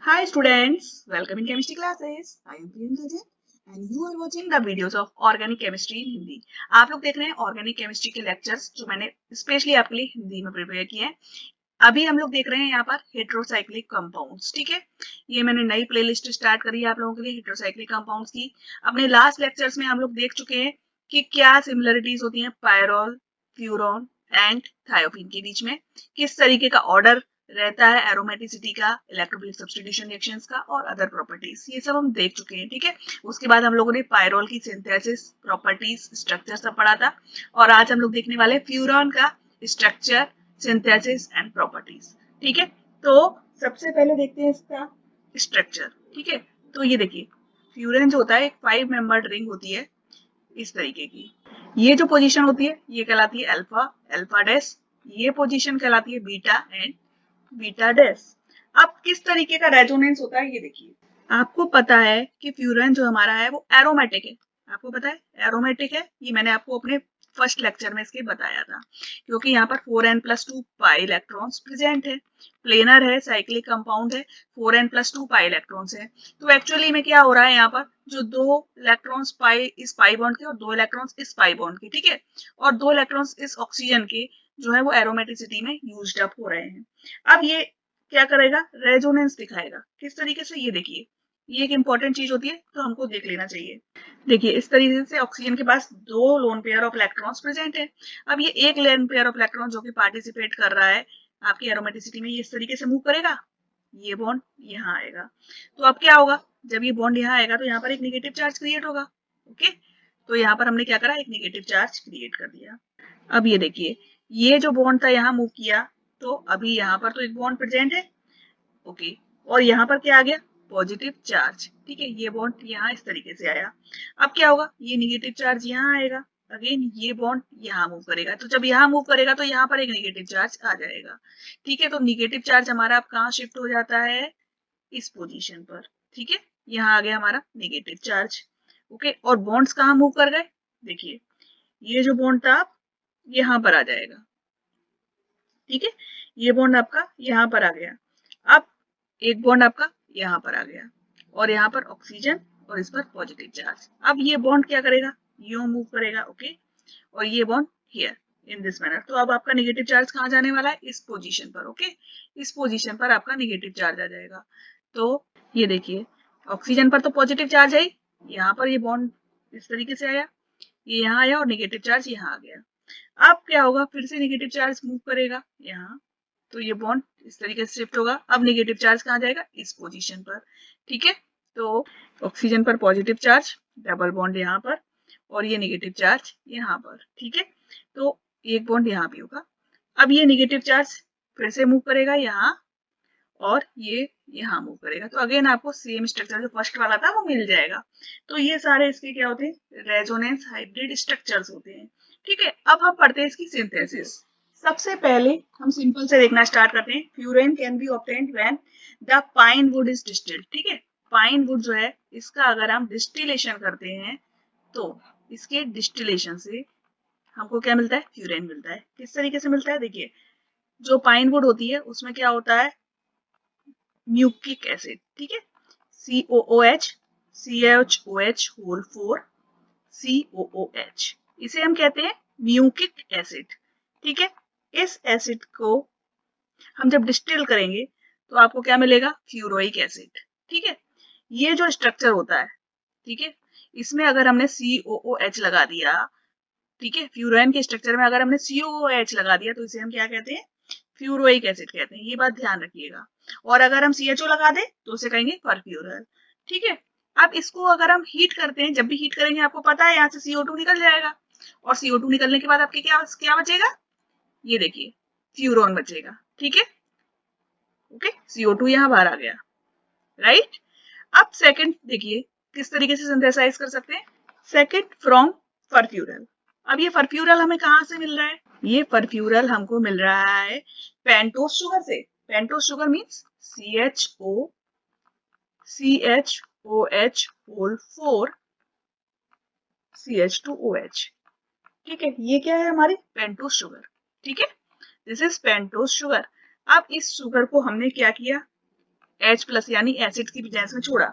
Hi students, welcome in chemistry classes. I am Priyanka Jain and you are watching the videos of organic chemistry in Hindi. आप लोग देख रहे हैं organic chemistry के lectures जो मैंने स्पेशली आपके लिए हिंदी में प्रिपेयर किए हैं। अभी हम लोग देख रहे हैं यहाँ पर हेट्रोसाइक्लिक कंपाउंड्स। ठीक है, ये मैंने नई प्लेलिस्ट स्टार्ट करी है आप लोगों के लिए हेट्रोसाइक्लिक कंपाउंड्स की। अपने लास्ट लेक्चर्स में हम लोग देख चुके हैं कि क्या सिमिलरिटीज होती हैं पायरोल, फ्यूरॉन एंड थायोपीन के बीच में, किस तरीके का ऑर्डर रहता है एरोमेटिसिटी का, इलेक्ट्रोफिलिक सब्स्टिट्यूशन रिएक्शंस का और अदर प्रॉपर्टीज, ये सब हम देख चुके हैं। ठीक है, उसके बाद हम लोगों ने पायरोल की सिंथेसिस, प्रॉपर्टीज, स्ट्रक्चर सब पढ़ा था और आज हम लोग देखने वाले फ्यूरॉन का स्ट्रक्चर, सिंथेसिस एंड प्रॉपर्टीज। ठीक है, तो सबसे पहले देखते हैं इसका स्ट्रक्चर। ठीक है, तो ये देखिए फ्यूरन जो होता है एक 5 मेंबर्ड रिंग होती है इस तरीके की। ये जो पोजीशन होती है ये कहलाती है अल्फा, अल्फा डैश। ये पोजीशन कहलाती है बीटा एंड बीटा डैश। अब किस तरीके का रेजोनेंस होता है ये देखिए। आपको पता है कि फ्यूरन जो हमारा है वो एरोमेटिक है। आपको पता है एरोमेटिक है, ये मैंने आपको अपने फर्स्ट लेक्चर में इसके बताया था, क्योंकि यहाँ पर 4n+2 पाई इलेक्ट्रॉन्स प्रेजेंट है, प्लेनर है, साइक्लिक कंपाउंड है, 4n+2 पाई इलेक्ट्रॉन्स है। तो एक्चुअली में क्या हो रहा है यहाँ पर, जो दो इलेक्ट्रॉन्स पाई इस पाई बॉन्ड के और दो इलेक्ट्रॉन्स इस पाई बॉन्ड के, ठीक है, और दो इलेक्ट्रॉन्स इस ऑक्सीजन के जो है वो एरोमेटिसिटी में यूज्ड अप हो रहे हैं। अब ये क्या करेगा, रेजोनेंस दिखाएगा। किस तरीके से, ये देखिए, ये एक इंपॉर्टेंट चीज होती है तो हमको देख लेना चाहिए। देखिए इस तरीके से ऑक्सीजन के पास दो lone pair of electrons present है। अब ये एक लोन पेयर ऑफ इलेक्ट्रॉन जो कि पार्टिसिपेट कर रहा है आपकी एरोमेटिसिटी में, ये इस तरीके से मूव करेगा, ये बॉन्ड यहाँ आएगा। तो अब क्या होगा, जब ये बॉन्ड यहाँ आएगा तो यहाँ पर एक नेगेटिव चार्ज क्रिएट होगा। ओके, तो यहाँ पर हमने क्या करा, एक नेगेटिव चार्ज क्रिएट कर दिया। अब ये देखिए, ये जो बॉन्ड था यहाँ मूव किया, तो अभी यहाँ पर तो एक बॉन्ड प्रेजेंट है। ओके, और यहाँ पर क्या आ गया, पॉजिटिव चार्ज। ठीक है, ये बॉन्ड यहाँ इस तरीके से आया। अब क्या होगा, ये नेगेटिव चार्ज यहाँ आएगा, अगेन ये बॉन्ड यहाँ मूव करेगा, तो जब यहाँ मूव करेगा तो यहाँ पर एक नेगेटिव चार्ज आ जाएगा। ठीक है, तो नेगेटिव चार्ज हमारा अब कहाँ शिफ्ट हो जाता है, इस पोजीशन पर। ठीक है, यहाँ आ गया हमारा नेगेटिव चार्ज। ओके, और बॉन्ड्स कहाँ मूव कर गए, देखिए ये जो बॉन्ड था यहाँ पर आ जाएगा। ठीक है, ये बॉन्ड आपका यहाँ पर आ गया। अब एक बॉन्ड आपका यहाँ पर आ गया और यहाँ पर ऑक्सीजन और इस पर पॉजिटिव चार्ज। अब ये बॉन्ड क्या करेगा, यूं मूव करेगा। ओके, और ये bond here in this manner. तो अब आपका नेगेटिव चार्ज कहाँ जाने वाला है, इस पोजीशन पर। ओके, इस पोजीशन पर आपका नेगेटिव चार्ज आ जाएगा। तो ये देखिए ऑक्सीजन पर तो पॉजिटिव चार्ज है, यहाँ पर ये बॉन्ड इस तरीके से आया, ये यहाँ आया और नेगेटिव चार्ज यहाँ आ गया। अब क्या होगा, फिर से नेगेटिव चार्ज मूव करेगा यहाँ, तो ये बॉन्ड इस तरीके से शिफ्ट होगा। अब नेगेटिव चार्ज कहाँ जाएगा, इस पोजीशन पर। ठीक है, तो ऑक्सीजन पर पॉजिटिव चार्ज, डबल बॉन्ड यहाँ पर और ये नेगेटिव चार्ज यहाँ पर। ठीक है, तो एक बॉन्ड यहाँ भी होगा। अब ये नेगेटिव चार्ज फिर से मूव करेगा यहाँ और ये यहाँ मूव करेगा, तो अगेन आपको सेम स्ट्रक्चर जो फर्स्ट वाला था वो मिल जाएगा। तो ये सारे इसके क्या होते हैं, रेजोनेंस हाइब्रिड स्ट्रक्चर्स होते हैं। ठीक है, अब हम पढ़ते हैं इसकी सिंथेसिस। सबसे पहले हम सिंपल से देखना स्टार्ट करते हैं। Furan can be obtained when the pine would is distilled. ठीक है, पाइन वुड जो है इसका अगर हम डिस्टिलेशन करते हैं तो इसके डिस्टिलेशन से हमको क्या मिलता है, फ्यूरेन मिलता है। किस तरीके से मिलता है, देखिए जो पाइन वुड होती है उसमें क्या होता है, म्यूकिक एसिड। ठीक है, COOH, CHOH होल 4 COOH, इसे हम कहते हैं म्यूकिक एसिड। ठीक है, इस एसिड को हम जब डिस्टिल करेंगे तो आपको क्या मिलेगा, फ्यूरोइक एसिड। ठीक है, ये जो स्ट्रक्चर होता है, ठीक है, इसमें अगर हमने COOH लगा दिया, ठीक है, फ्यूरोन के स्ट्रक्चर में अगर हमने COOH लगा दिया तो इसे हम क्या कहते हैं, फ्यूरोइक एसिड कहते हैं। ये बात ध्यान रखिएगा। और अगर हम CHO लगा दें तो उसे कहेंगे परफ्यूरल। ठीक है, अब इसको अगर हम हीट करते हैं, जब भी हीट करेंगे आपको पता है यहाँ से CO2 निकल जाएगा और CO2 निकलने के बाद आपके क्या क्या बचेगा, ये देखिए फ्यूरोन बचेगा। ठीक है, ओके, CO2 यहाँ बाहर आ गया, राइट। अब सेकंड देखिए किस तरीके से सिंथेसाइज कर सकते हैं, सेकंड फ्रॉम परफ्यूरल। अब ये परफ्यूरल हमें कहाँ से मिल रहा है, ये परफ्यूरल हमको मिल रहा है पेंटोस शुगर से। Pentose sugar means CHOH whole 4 CH2OH। ठीक है, ये क्या है हमारी पेंटोस शुगर। ठीक है, दिस इज पेंटोस शुगर। अब इस शुगर को हमने क्या किया, H प्लस यानी एसिड की प्रेजेंस में छोड़ा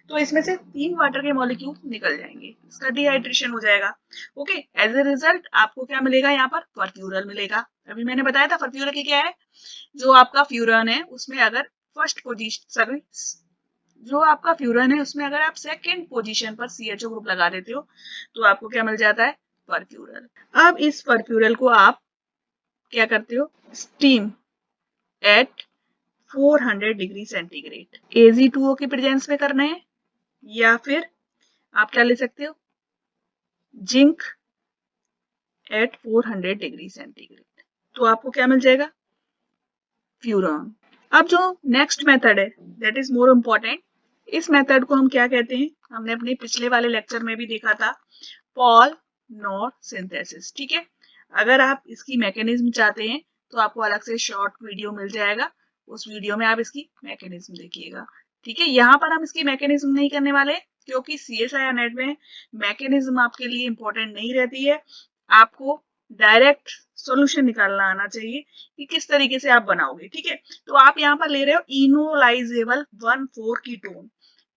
तो इसमें से 3 वाटर के मॉलिक्यूल निकल जाएंगे, इसका डिहाइड्रेशन हो जाएगा। ओके, एज ए रिजल्ट आपको क्या मिलेगा, यहाँ पर फर्फ्यूरल मिलेगा। अभी मैंने बताया था फर्फ्यूरल की क्या है, जो आपका फ्यूरन है उसमें अगर फर्स्ट पोजीशन सॉरी जो आपका फ्यूरन है उसमें अगर आप सेकंड पोजीशन पर CHO ग्रुप लगा देते हो तो आपको क्या मिल जाता है, फर्फ्यूरल। अब इस फर्फ्यूरल को आप क्या करते हो, steam eight 400 degree centigrade Ag2O की प्रेजेंस में करना है, या फिर आप क्या ले सकते हो, जिंक एट 400 डिग्री सेंटीग्रेड, तो आपको क्या मिल जाएगा, फ्यूरॉन। अब जो नेक्स्ट मेथड है दैट इज मोर इम्पोर्टेंट, इस मेथड को हम क्या कहते हैं, हमने अपने पिछले वाले लेक्चर में भी देखा था, पॉल नॉर सिंथेसिस। ठीक है, अगर आप इसकी मैकेनिज्म चाहते हैं तो आपको अलग से शॉर्ट वीडियो मिल जाएगा, उस वीडियो में आप इसकी मैकेनिज्म देखिएगा। ठीक है, यहाँ पर हम इसकी मैकेनिज्म नहीं करने वाले क्योंकि CSIR नेट में मैकेनिज्म आपके लिए इंपॉर्टेंट नहीं रहती है, आपको डायरेक्ट सॉल्यूशन निकालना आना चाहिए कि किस तरीके से आप बनाओगे। ठीक है, तो आप यहाँ पर ले रहे हो इनोलाइजेबल 1,4 कीटोन,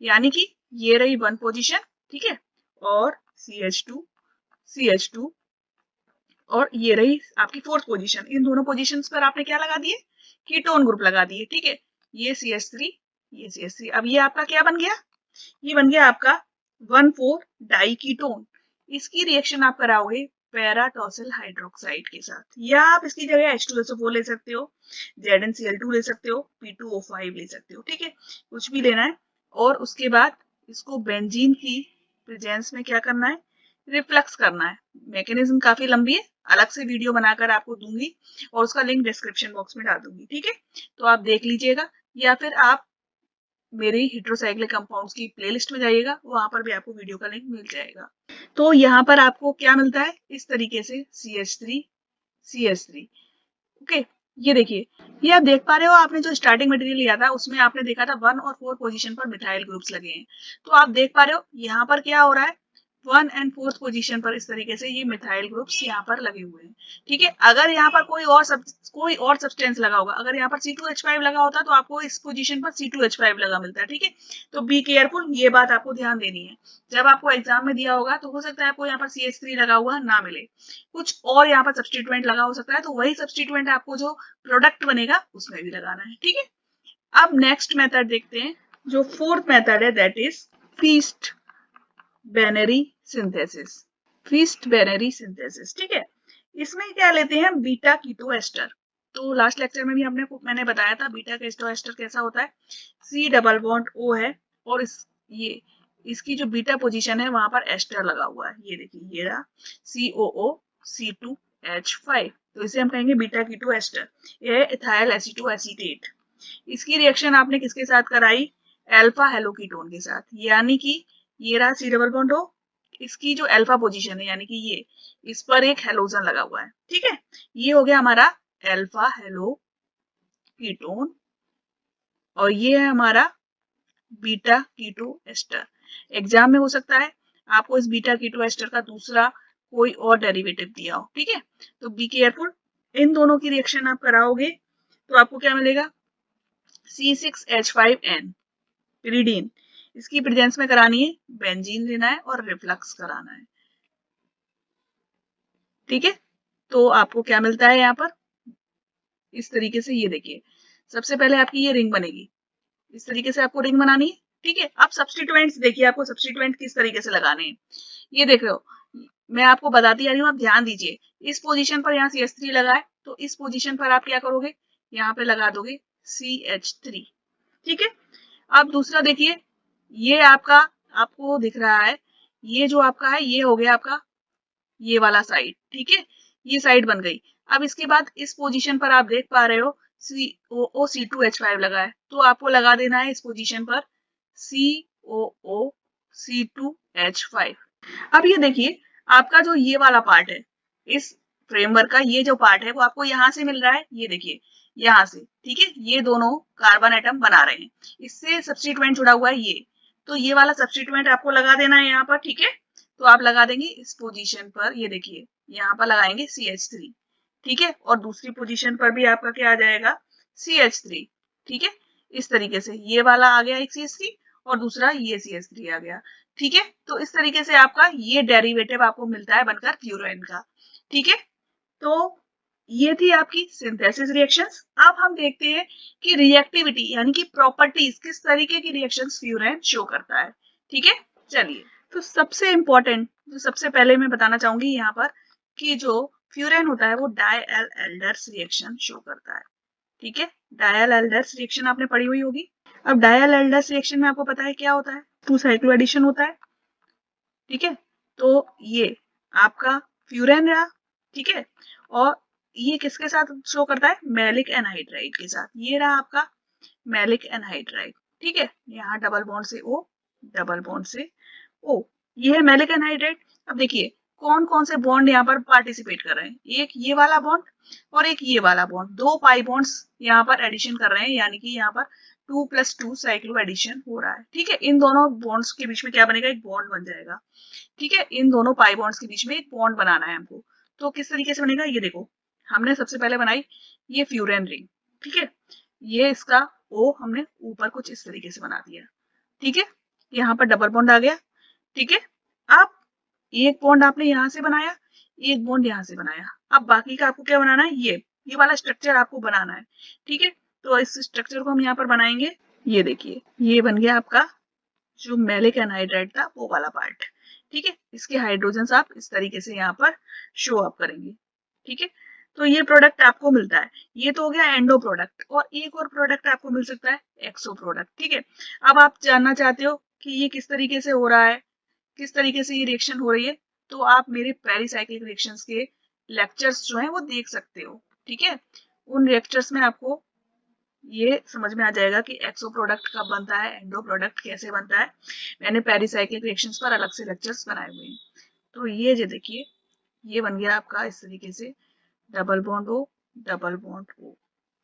यानी कि ये रही 1 पोजीशन, ठीक है, और CH2 और ये रही आपकी 4th पोजीशन। इन दोनों पोजीशंस पर आपने क्या लगा दिए, कीटोन ग्रुप लगा दिए। ठीक है, ये CH3 ये CH3, अब ये आपका क्या बन गया, ये बन गया आपका 1,4 डाई कीटोन। इसकी रिएक्शन आप कराओगे पैराटॉसिल हाइड्रोक्साइड के साथ, या आप इसकी जगह H2SO4 ले सकते हो, ZnCl2 ले सकते हो, P2O5 ले सकते हो। ठीक है, कुछ भी लेना है, और उसके बाद इसको बेंजीन की प्रेजेंस में क्या करना है, रिफ्लक्स करना है। मैकेनिज्म काफी लंबी है, अलग से वीडियो बनाकर आपको दूंगी और उसका लिंक डिस्क्रिप्शन बॉक्स में डाल दूंगी। ठीक है, तो आप देख लीजिएगा, या फिर आप मेरी हेट्रोसाइक्लिक कंपाउंड्स की प्लेलिस्ट में जाइएगा, वहां पर भी आपको वीडियो का लिंक मिल जाएगा। तो यहाँ पर आपको क्या मिलता है, इस तरीके से CH3 ओके। ये देखिए, ये आप देख पा रहे हो, आपने जो स्टार्टिंग मटेरियल लिया था उसमें आपने देखा था 1 और 4 पोजीशन पर मिथाइल ग्रुप्स लगे हैं, तो आप देख पा रहे हो यहाँ पर क्या हो रहा है, 1 एंड 4th पोजीशन पर इस तरीके से ये मिथाइल ग्रुप्स यहाँ पर लगे हुए हैं। ठीक है, अगर यहाँ पर कोई और सब्सटेंस लगा होगा, अगर यहाँ पर C2H5 लगा होता तो आपको इस पोजीशन पर C2H5 लगा मिलता है। ठीक है, तो बी केयरफुल, ये बात आपको ध्यान देनी है। जब आपको एग्जाम में दिया होगा तो हो सकता है आपको यहाँ पर CH3 लगा हुआ ना मिले, कुछ और यहाँ पर सब्सटीट्यूएंट लगा हो सकता है, तो वही सब्सटीट्यूएंट आपको जो प्रोडक्ट बनेगा उसमें भी लगाना है। ठीक है, अब नेक्स्ट मेथड देखते हैं, जो 4th मेथड है दैट इज फीस्ट बेनेरी सिंथेसिस। ठीक है, इसमें क्या लेते हैं, बीटा कीटो एस्टर। तो लास्ट लेक्चर में भी मैंने बताया था बीटा कीटो एस्टर कैसा होता है, C डबल बॉन्ड O है, और इसकी जो बीटा पोजीशन है वहां पर एस्टर लगा हुआ है, ये देखिए, ये रहा COO C2H5, तो इसे हम कहेंगे बीटा कीटो एस्टर। ये है इथाइल एसीटोएसीटेट। इसकी रिएक्शन आपने किसके साथ कराई, अल्फा हेलोकीटोन के साथ, यानी कि ये रहा C डबल बॉन्ड O, इसकी जो अल्फा पोजीशन है यानी कि ये, इस पर एक हेलोजन लगा हुआ है। ठीक है, ये हो गया हमारा अल्फा हेलो कीटोन, और ये है हमारा बीटा कीटो एस्टर। एग्जाम में हो सकता है आपको इस बीटा कीटो एस्टर का दूसरा कोई और डेरिवेटिव दिया हो। ठीक है, तो बी केयरफुल, इन दोनों की रिएक्शन आप कराओगे तो आपको क्या मिलेगा, C6H5N पिरिडीन। इसकी प्रेजेंस में करानी है, बेंजीन लेना है और रिफ्लक्स कराना है। ठीक है, तो आपको क्या मिलता है यहाँ पर, इस तरीके से, ये देखिए, सबसे पहले आपकी ये रिंग बनेगी, इस तरीके से आपको रिंग बनानी है। ठीक है, अब सब्सटीट्यूएंट्स देखिए, आपको सब्सटीट्यूएंट किस तरीके से लगाने हैं, ये देख रहे हो, मैं आपको बताती आ रही हूँ, आप ध्यान दीजिए। इस पोजीशन पर यहाँ CH3 लगा है, तो इस पोजीशन पर आप क्या करोगे, यहाँ पे लगा दोगे CH3। ठीक है, अब दूसरा देखिए, ये आपको दिख रहा है, ये जो आपका है ये हो गया आपका ये वाला साइड। ठीक है, ये साइड बन गई। अब इसके बाद इस पोजीशन पर आप देख पा रहे हो COO C2H5 लगा है, तो आपको लगा देना है इस पोजीशन पर COO C2H5। अब ये देखिए, आपका जो ये वाला पार्ट है, इस फ्रेमवर्क का ये जो पार्ट है वो आपको यहाँ से मिल रहा है, ये देखिए, यहाँ से। ठीक है, ये दोनों कार्बन एटम बना रहे हैं, इससे सब्स्टिट्यूएंट जुड़ा हुआ है ये, तो ये वाला सब्स्टिट्यूएंट आपको लगा देना है यहाँ पर। ठीक है, तो आप लगा देंगे इस पोजीशन पर, ये देखिए, यहाँ पर लगाएंगे CH3। ठीक है, और दूसरी पोजीशन पर भी आपका क्या आ जाएगा, CH3। ठीक है, इस तरीके से ये वाला आ गया एक CH3 और दूसरा ये CH3 आ गया। ठीक है, तो इस तरीके से आपका ये डेरिवेटिव आपको मिलता है बनकर फ्यूरेन का। ठीक है, तो ये थी आपकी सिंथेसिस रिएक्शंस। अब हम देखते हैं कि रिएक्टिविटी यानी कि प्रॉपर्टीज, किस तरीके की रिएक्शंस फ्यूरेन शो करता है। ठीक है, चलिए, तो सबसे इंपॉर्टेंट जो सबसे पहले मैं बताना चाहूंगी यहाँ पर कि जो फ्यूरेन होता है वो डाई-एल-एल्डर्स रिएक्शन शो करता है। ठीक है, डाई-एल-एल्डर्स रिएक्शन आपने पढ़ी हुई होगी। अब डाई-एल-एल्डर्स रिएक्शन में आपको पता है क्या होता है, 2 साइक्लो एडिशन होता है। ठीक है, तो ये आपका फ्यूरेन रहा। ठीक है, और ये किसके साथ शो करता है, मैलिक एनहाइड्राइड के साथ। ये रहा आपका मैलिक एनहाइड्राइड। ठीक है, यहाँ डबल बॉन्ड से O, डबल बॉन्ड से O, ये है मैलिक एनहाइड्राइड। अब देखिए कौन कौन से बॉन्ड यहाँ पर पार्टिसिपेट कर रहे हैं, एक ये वाला बॉन्ड और एक ये वाला बॉन्ड, 2 पाई बॉन्ड्स यहाँ पर एडिशन कर रहे हैं, यानी कि यहाँ पर 2+2 साइक्लो एडिशन हो रहा है। ठीक है, इन दोनों बॉन्ड्स के बीच में क्या बनेगा, एक बॉन्ड बन जाएगा। ठीक है, इन दोनों पाई बॉन्ड्स के बीच में एक बॉन्ड बनाना है हमको। तो किस तरीके से बनेगा, ये देखो, हमने सबसे पहले बनाई ये फ्यूरेन रिंग। ठीक है, ये इसका O हमने ऊपर कुछ इस तरीके से बना दिया। ठीक है, यहाँ पर डबल बॉन्ड आ गया। ठीक है, अब एक बॉन्ड आपने यहाँ से बनाया, एक बॉन्ड यहाँ से बनाया। अब बाकी का आपको क्या बनाना है, ये वाला स्ट्रक्चर आपको बनाना है। ठीक है, तो इस स्ट्रक्चर को हम यहाँ पर बनाएंगे। ये देखिए, ये बन गया आपका जो मैलिक एनहाइड्राइड था वो वाला पार्ट। ठीक है, इसके हाइड्रोजन आप इस तरीके से यहाँ पर शो अप करेंगे। ठीक है, तो ये प्रोडक्ट आपको मिलता है। ये तो हो गया एंडो प्रोडक्ट, और एक और प्रोडक्ट आपको मिल सकता है एक्सो प्रोडक्ट। ठीक है, अब आप जानना चाहते हो कि ये किस तरीके से हो रहा है, किस तरीके से ये रिएक्शन हो रही है, तो आप मेरे पेरिसाइक्लिक रिएक्शंस के लेक्चर्स जो हैं वो देख सकते हो। ठीक है, उन लेक्चर्स में आपको ये समझ में आ जाएगा कि एक्सो प्रोडक्ट कब बनता है, एंडो प्रोडक्ट कैसे बनता है। मैंने पेरिसाइक्लिक रिएक्शंस पर अलग से लेक्चर्स बनाए हुए हैं। तो ये जो देखिए, ये बन गया आपका इस तरीके से double bond O, double bond O,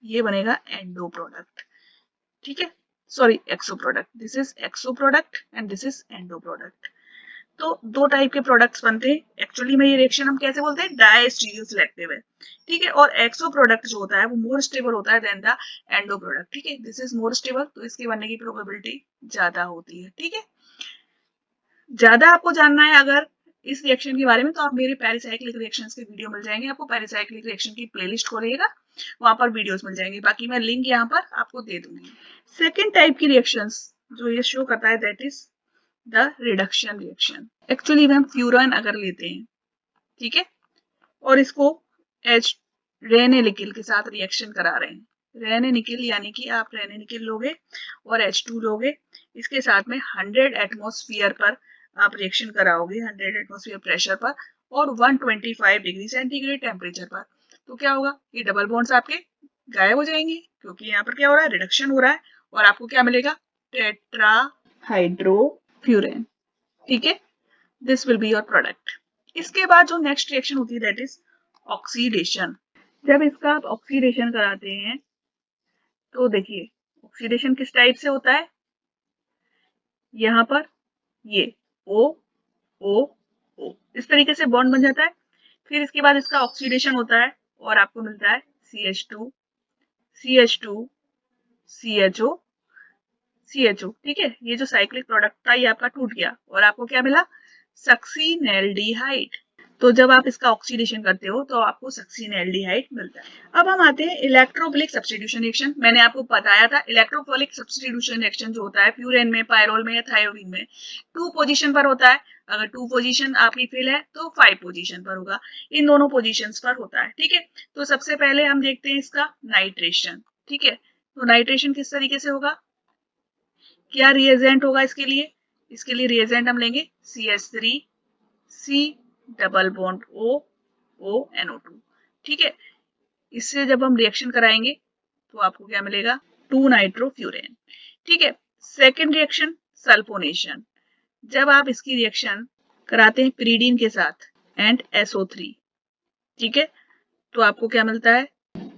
ये बनेगा एंडो प्रोडक्ट। ठीक है, sorry, exo product, this is exo product and this is endo product. तो 2 टाइप के प्रोडक्ट्स बनते हैं। एक्चुअली में ये रिएक्शन हम कैसे बोलते हैं, डाई स्टीरियो सिलेक्टिव है। ठीक है, और एक्सो प्रोडक्ट जो होता है वो मोर स्टेबल होता है देन द एंडो प्रोडक्ट। ठीक है, दिस इज मोर स्टेबल, तो इसके बनने की प्रोबेबिलिटी ज्यादा होती है। ठीक है, ज्यादा आपको जानना है अगर इस रिएक्शन के बारे में, तो आप मेरे पेरिसाइक्लिक रिएक्शंस के वीडियो मिल जाएंगे आपको। पेरिसाइक्लिक रिएक्शन की प्लेलिस्ट खोलिएगा, वहां पर वीडियोस मिल जाएंगे, बाकी मैं लिंक यहाँ पर आपको दे दूंगी। सेकेंड टाइप की रिएक्शंस जो ये शो करता है that is the reduction reaction. Actually में हम फ्यूरन अगर लेते हैं, ठीक है, और इसको H रेने निकिल के साथ रिएक्शन करा रहे हैं, रेने निकिल यानी कि आप रेने निकिल लोगे और H2 लोगे, इसके साथ में 100 एटमॉस्फेयर पर आप रिएक्शन कराओगे, 100 एटमॉस्फेयर प्रेशर पर और 125 डिग्री सेंटीग्रेड टेम्परेचर पर। तो क्या होगा, ये डबल बॉन्ड्स आपके गायब हो जाएंगे, क्योंकि यहाँ पर क्या हो रहा है, रिडक्शन हो रहा है, और आपको क्या मिलेगा, टेट्रा हाइड्रोफ्यूरेन। ठीक है, this will be your product. इसके बाद जो नेक्स्ट रिएक्शन होती है दैट इज ऑक्सीडेशन। जब इसका आप ऑक्सीडेशन कराते हैं तो देखिए ऑक्सीडेशन किस टाइप से होता है, यहाँ पर ये O O O इस तरीके से बॉन्ड बन जाता है। फिर इसके बाद इसका ऑक्सीडेशन होता है और आपको मिलता है CH2 CH2 CHO CHO। ठीक है, ये जो साइक्लिक प्रोडक्ट था ये आपका टूट गया और आपको क्या मिला, सक्सीनेल्डिहाइड। तो जब आप इसका ऑक्सीडेशन करते हो तो आपको सक्सीनेल्डिहाइड मिलता है। अब हम आते हैं इलेक्ट्रोफिलिक सब्स्टिट्यूशन रिएक्शन। मैंने आपको बताया था इलेक्ट्रोफिलिक सब्स्टिट्यूशन रिएक्शन जो होता है फ्यूरेन में, पायरोल में या थायोडीन में 2 पोजीशन पर होता है। अगर 2 पोजीशन आपकी फिल है तो 5 पोजीशन पर होगा, इन दोनों पोजीशंस पर होता है। ठीक है, तो सबसे पहले हम देखते हैं इसका नाइट्रेशन। ठीक है, तो नाइट्रेशन किस तरीके से होगा, क्या रिएजेंट होगा इसके लिए, इसके लिए रिएजेंट हम लेंगे CH3 C double bond O O NO2। ठीक है, इससे जब हम रिएक्शन कराएंगे तो आपको क्या मिलेगा, 2 नाइट्रोफ्यूरेन। ठीक है, सेकेंड रिएक्शन सल्फोनेशन। जब आप इसकी रिएक्शन कराते हैं पिरीडीन के साथ एंड SO3, ठीक है, तो आपको क्या मिलता है,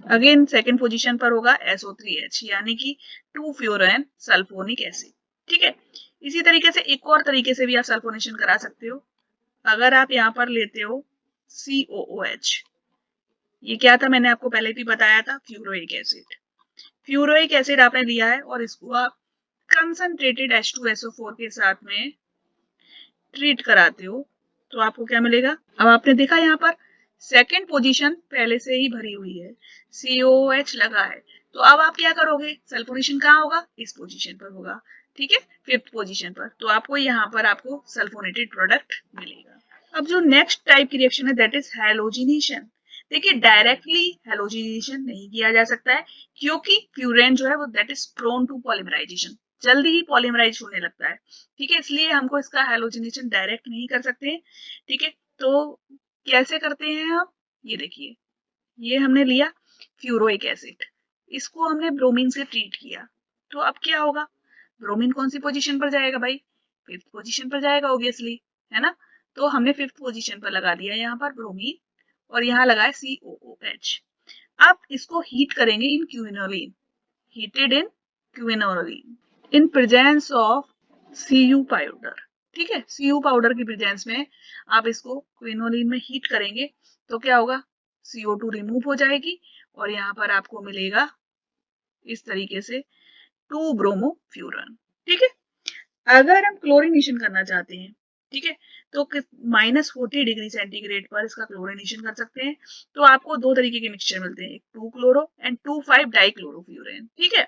अगेन सेकेंड पोजीशन पर होगा SO3H यानी कि 2 फ्यूरेन सल्फोनिक एसिड। ठीक है, इसी तरीके से एक और तरीके से भी आप सल्फोनेशन करा सकते हो। अगर आप यहाँ पर लेते हो COOH, ये क्या था मैंने आपको पहले भी बताया था, फ्यूरोइक एसिड। फ्यूरोइक एसिड आपने लिया है और इसको आप कंसंट्रेटेड H2SO4 के साथ में ट्रीट कराते हो तो आपको क्या मिलेगा। अब आपने देखा यहाँ पर सेकेंड पोजीशन पहले से ही भरी हुई है, COOH लगा है, तो अब आप क्या करोगे, सल्फोनेशन कहाँ होगा, इस पोजीशन पर होगा, ठीक है, फिफ्थ पोजीशन पर, तो आपको यहाँ पर आपको सल्फोनेटेड प्रोडक्ट मिलेगा। अब जो नेक्स्ट टाइप की रिएक्शन है दैट इज हैलोजिनेशन। देखिए डायरेक्टली हैलोजिनेशन नहीं किया जा सकता है क्योंकि फ्यूरेन जो है वो that is prone to polymerisation, जल्दी ही पॉलीमराइज होने लगता है, ठीक है, इसलिए हमको इसका हैलोजिनेशन डायरेक्ट नहीं कर सकते, ठीक है। तो कैसे करते हैं आप, ये देखिए, ये हमने लिया फ्यूरोइक एसिड, इसको हमने ब्रोमीन से ट्रीट किया, तो अब क्या होगा, ब्रोमीन कौन सी पोजीशन पर जाएगा भाई, फिफ्थ पोजीशन पर जाएगा ऑब्वियसली, है ना। तो हमने फिफ्थ पोजीशन पर लगा दिया यहाँ पर ब्रोमीन और यहाँ लगाए COOH। अब इसको हीट करेंगे in quinoline, heated in quinoline in presence of Cu powder, ठीक है, Cu पाउडर की प्रेजेंस में आप इसको क्विनोलिन में हीट करेंगे तो क्या होगा, CO2 रिमूव हो जाएगी और यहाँ पर आपको मिलेगा इस तरीके से 2 ब्रोमोफ्यूरन, ठीक है। अगर हम क्लोरीनेशन करना चाहते हैं, ठीक है, तो -40°C पर इसका क्लोरीनेशन कर सकते हैं, तो आपको दो तरीके के मिक्सचर मिलते हैं, एक 2 क्लोरो एंड 2,5 डाइक्लोरोफ्यूरेन, ठीक है।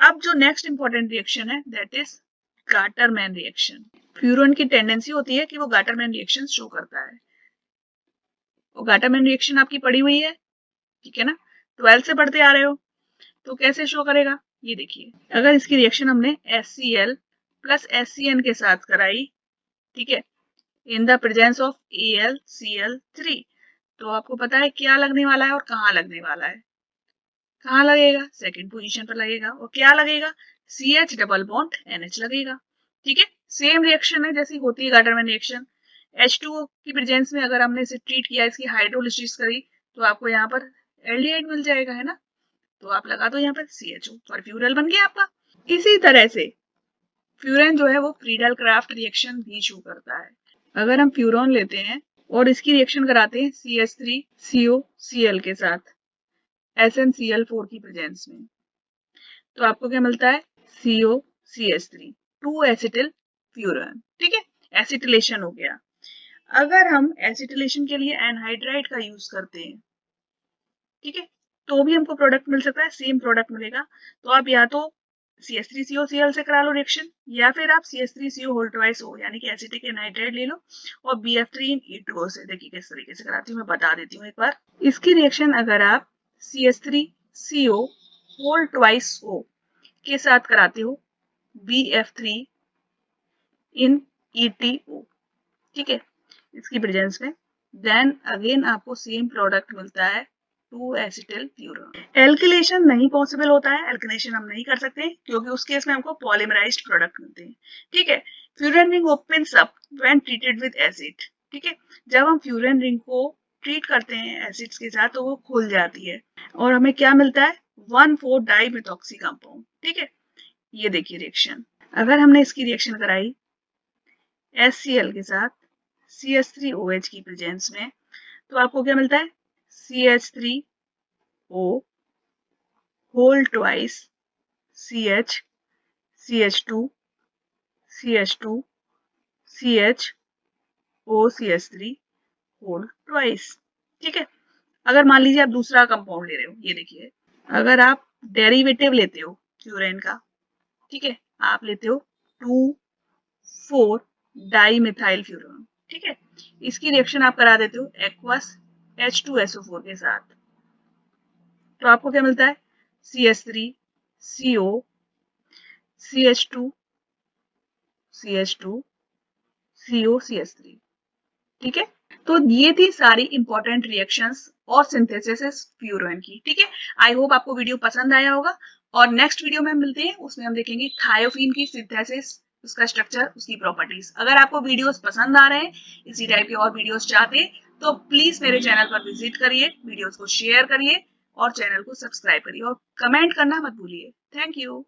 अब जो नेक्स्ट इंपॉर्टेंट रिएक्शन है that is Gattermann reaction. Furan की टेंडेंसी होती है कि वो गाटरमैन रिएक्शन शो करता है, वो गाटरमैन रिएक्शन आपकी पड़ी हुई है, ठीक है ना, 12 से पढ़ते आ रहे हो, तो कैसे शो करेगा, ये देखिए, अगर इसकी रिएक्शन हमने HCl प्लस HCN के साथ कराई, ठीक है, in the presence of AlCl3, तो आपको पता है क्या लगने वाला है और कहाँ लगने वाला है, कहाँ लगेगा, सेकंड पोजीशन पर लगेगा और क्या लगेगा, CH डबल बॉन्ड NH लगेगा, ठीक है। सेम रिएक्शन है जैसी होती है गाटरमैन रिएक्शन, H2O की प्रेजेंस में अगर हमने इसे ट्रीट किया, इसकी हाइड्रोलिसिस करी, तो आपको यहाँ पर एल्डिहाइड मिल जाएगा, है ना, तो आप लगा दो यहाँ पर CHO और फ्यूरल बन गया आपका। इसी तरह से फ्यूरेन जो है वो फ्रीडल क्राफ्ट रिएक्शन भी शो करता है। अगर हम फ्यूरॉन लेते हैं और इसकी रिएक्शन कराते हैं CH3COCl के साथ SnCl4 की प्रेजेंस में, तो आपको क्या मिलता है, COCH3 2 एसिटिल फ्यूरन, ठीक है, एसिटिलेशन हो गया। अगर हम एसिटिलेशन के लिए एनहाइड्राइड का यूज करते हैं, ठीक है, तो भी हमको प्रोडक्ट मिल सकता है, सेम प्रोडक्ट मिलेगा, तो आप या तो CH3COCl से करा लो रिएक्शन या फिर आप CH3CO होल ट्वाइस O यानी कि एसिटिक एनहाइड्राइड ले लो और BF3 से, देखिए किस तरीके से कराती हूँ मैं बता देती हूँ एक बार। इसकी रिएक्शन अगर आप CH3CO होल ट्वाइस O के साथ कराते हो BF3 इन ETO, ठीक है, इसकी प्रेजेंस में, देन अगेन आपको सेम प्रोडक्ट मिलता है 2 एसिटिल फ्यूरन। एल्किलेशन नहीं पॉसिबल होता है, एल्किलेशन हम नहीं कर सकते क्योंकि उस केस में हमको पॉलीमराइज्ड प्रोडक्ट मिलते हैं, ठीक है। Furan ring opens up when treated with acid, ठीक है, जब हम फ्यूरन रिंग को ट्रीट करते हैं एसिड्स के साथ तो वो खुल जाती है और हमें क्या मिलता है, 1,4 डाइमेथॉक्सी कंपाउंड, ठीक है। ये देखिए रिएक्शन, अगर हमने इसकी रिएक्शन कराई HCl के साथ CH3OH की प्रेजेंस में, तो आपको क्या मिलता है, CH3O whole twice CH CH2 CH2 CHO CH3 whole twice, ठीक है। अगर मान लीजिए आप दूसरा कंपाउंड ले रहे हो, ये देखिए, अगर आप डेरिवेटिव लेते हो फ्यूरेन का, ठीक है, आप लेते हो 2,4 डाइमिथाइल फ्यूरन, ठीक है, इसकी रिएक्शन आप करा देते हो एक्वस H2SO4 के साथ, तो आपको क्या मिलता है, CH3CO CH2 CH2 CO CH3, ठीक है। तो ये थी सारी इंपॉर्टेंट रिएक्शंस और सिंथेसिस फ्यूरेन की, ठीक है। आई होप आपको वीडियो पसंद आया होगा और नेक्स्ट वीडियो में हम मिलते हैं, उसमें हम देखेंगे थायोफीन की सिंथेसिस, उसका स्ट्रक्चर, उसकी प्रॉपर्टीज। अगर आपको वीडियोस पसंद आ रहे हैं, इसी टाइप के और वीडियोस चाहते हैं तो प्लीज मेरे चैनल पर विजिट करिए, वीडियोस को शेयर करिए और चैनल को सब्सक्राइब करिए और कमेंट करना मत भूलिए। Thank you.